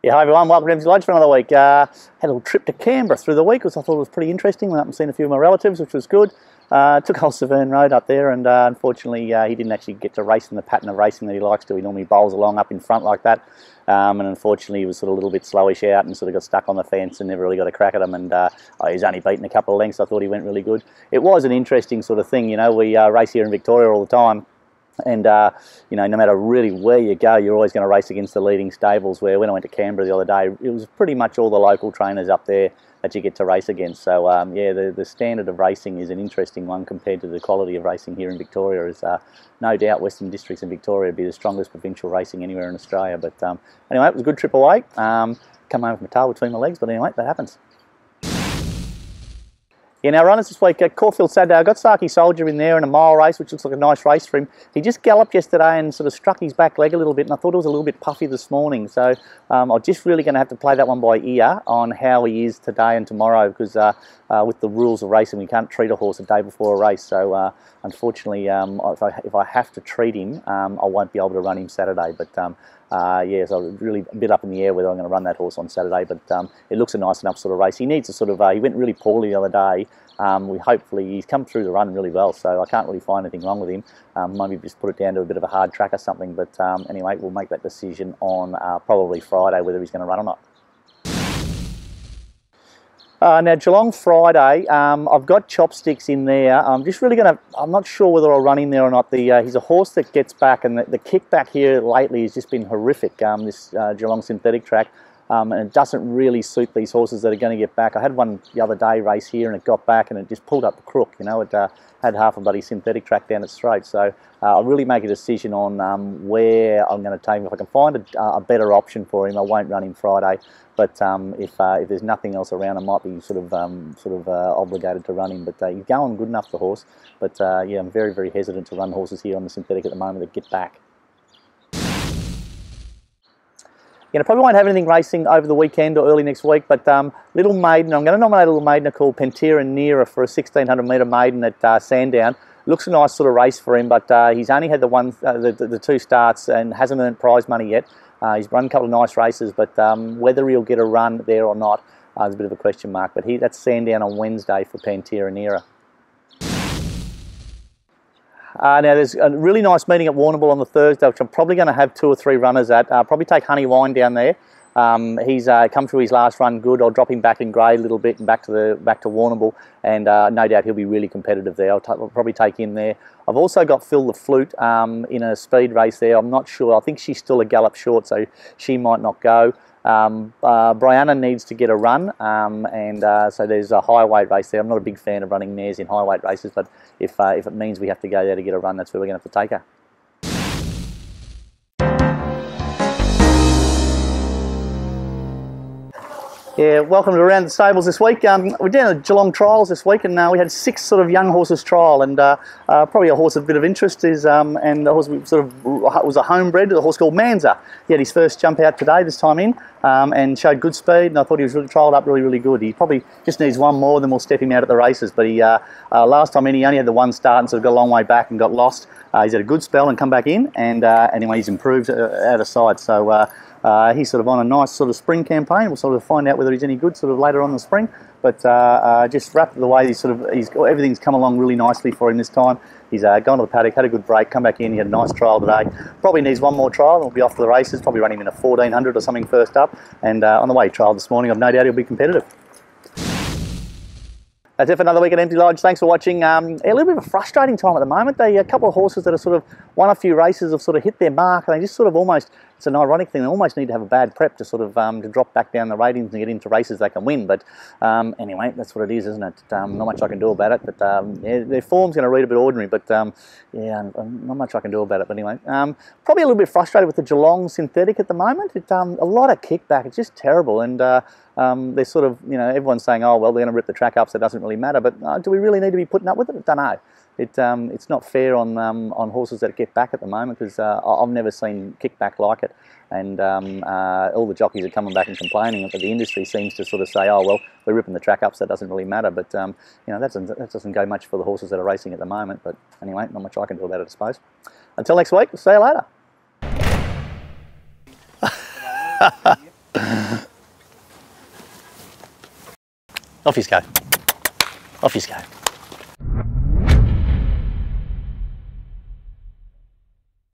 Yeah, hi everyone, welcome to Emsley Lodge for another week. Had a little trip to Canberra through the week, which I thought was pretty interesting. Went up and seen a few of my relatives, which was good. Took old Severn Road up there, and unfortunately he didn't actually get to race in the pattern of racing that he likes to. He normally bowls along up in front like that, and unfortunately he was sort of a little bit slowish out and sort of got stuck on the fence and never really got a crack at him, and he was only beaten a couple of lengths. I thought he went really good. It was an interesting sort of thing, you know, we race here in Victoria all the time. And, you know, no matter really where you go, you're always going to race against the leading stables, where when I went to Canberra the other day, it was pretty much all the local trainers up there that you get to race against. So, yeah, the standard of racing is an interesting one compared to the quality of racing here in Victoria. Is no doubt Western Districts in Victoria would be the strongest provincial racing anywhere in Australia. But anyway, it was a good trip away. Come home with my tail between my legs, but anyway, that happens. Yeah, now runners this week at Caulfield Saturday. I got SAKHEE'S Soldier in there in a mile race, which looks like a nice race for him. He just galloped yesterday and sort of struck his back leg a little bit, and I thought it was a little bit puffy this morning. So I'm just really going to have to play that one by ear on how he is today and tomorrow, because with the rules of racing, we can't treat a horse a day before a race. So unfortunately, if I have to treat him, I won't be able to run him Saturday. But yeah, so really a bit up in the air whether I'm going to run that horse on Saturday, but it looks a nice enough sort of race. He needs to sort of, he went really poorly the other day. Hopefully he's come through the run really well, so I can't really find anything wrong with him. Maybe just put it down to a bit of a hard track or something, but anyway, we'll make that decision on probably Friday whether he's going to run or not. Now Geelong Friday, I've got Chopsticks in there. I'm just really going to, I'm not sure whether I'll run in there or not. He's a horse that gets back, and the kickback here lately has just been horrific, this Geelong synthetic track. And it doesn't really suit these horses that are going to get back. I had one the other day race here, and it got back and it just pulled up the crook, you know. It had half a bloody synthetic track down its throat. So I'll really make a decision on where I'm going to take him. If I can find a better option for him, I won't run him Friday. But if there's nothing else around, I might be sort of obligated to run him. But he's going good enough, the horse. But yeah, I'm very, very hesitant to run horses here on the synthetic at the moment that get back. You know, probably won't have anything racing over the weekend or early next week, but Little Maiden, I'm going to nominate a Little Maiden called Pantera and Nera for a 1600 metre maiden at Sandown. Looks a nice sort of race for him, but he's only had the two starts and hasn't earned prize money yet. He's run a couple of nice races, but whether he'll get a run there or not is a bit of a question mark. But that's Sandown on Wednesday for Pantera and Nera. Now there's a really nice meeting at Warrnambool on the Thursday, which I'm probably going to have 2 or 3 runners at. Probably take Honeywine down there. He's come through his last run good. I'll drop him back in grade a little bit and back to Warrnambool, and no doubt he'll be really competitive there. I'll probably take him there. I've also got Phil the Flute in a speed race there. I'm not sure. I think she's still a gallop short, so she might not go. Bryanna needs to get a run, so there's a high weight race there. I'm not a big fan of running mares in high weight races, but if it means we have to go there to get a run, that's where we're going to have to take her. Yeah, welcome to Around the Stables this week. We're down at Geelong Trials this week, and we had 6 sort of young horses trial, and probably a horse of a bit of interest is, and the horse was a homebred, a horse called Mannza. He had his first jump out today, this time in, and showed good speed, and I thought he was really trialled up really, really good. He probably just needs one more, then we'll step him out at the races, but he last time in he only had the one start and sort of got a long way back and got lost. He's had a good spell and come back in, and anyway, he's improved out of sight, so he's sort of on a nice sort of spring campaign. We'll sort of find out whether he's any good sort of later on in the spring. But just wrapped the way everything's come along really nicely for him this time. He's gone to the paddock, had a good break, come back in. He had a nice trial today. Probably needs one more trial, and we'll be off to the races. Probably run him in a 1400 or something first up. And on the way he trialled this morning, I've no doubt he'll be competitive. That's it for another week at Emsley Lodge. Thanks for watching. A little bit of a frustrating time at the moment. A couple of horses that have sort of won a few races have sort of hit their mark, and they just sort of almost, it's an ironic thing, they almost need to have a bad prep to sort of to drop back down the ratings and get into races they can win. But anyway, that's what it is, isn't it? Not much I can do about it. But yeah, their form's going to read a bit ordinary, but yeah, not much I can do about it. But anyway, probably a little bit frustrated with the Geelong synthetic at the moment. A lot of kickback. It's just terrible, and they're sort of, you know, everyone's saying, oh, well, they're going to rip the track up, so it doesn't really matter. But do we really need to be putting up with it? I don't know. It's not fair on horses that get back at the moment, because I've never seen kickback like it. And all the jockeys are coming back and complaining, but the industry seems to sort of say, oh, well, we're ripping the track up, so it doesn't really matter. But, you know, that doesn't go much for the horses that are racing at the moment. But anyway, not much I can do about it, I suppose. Until next week, see you later. Off you go. Off you go.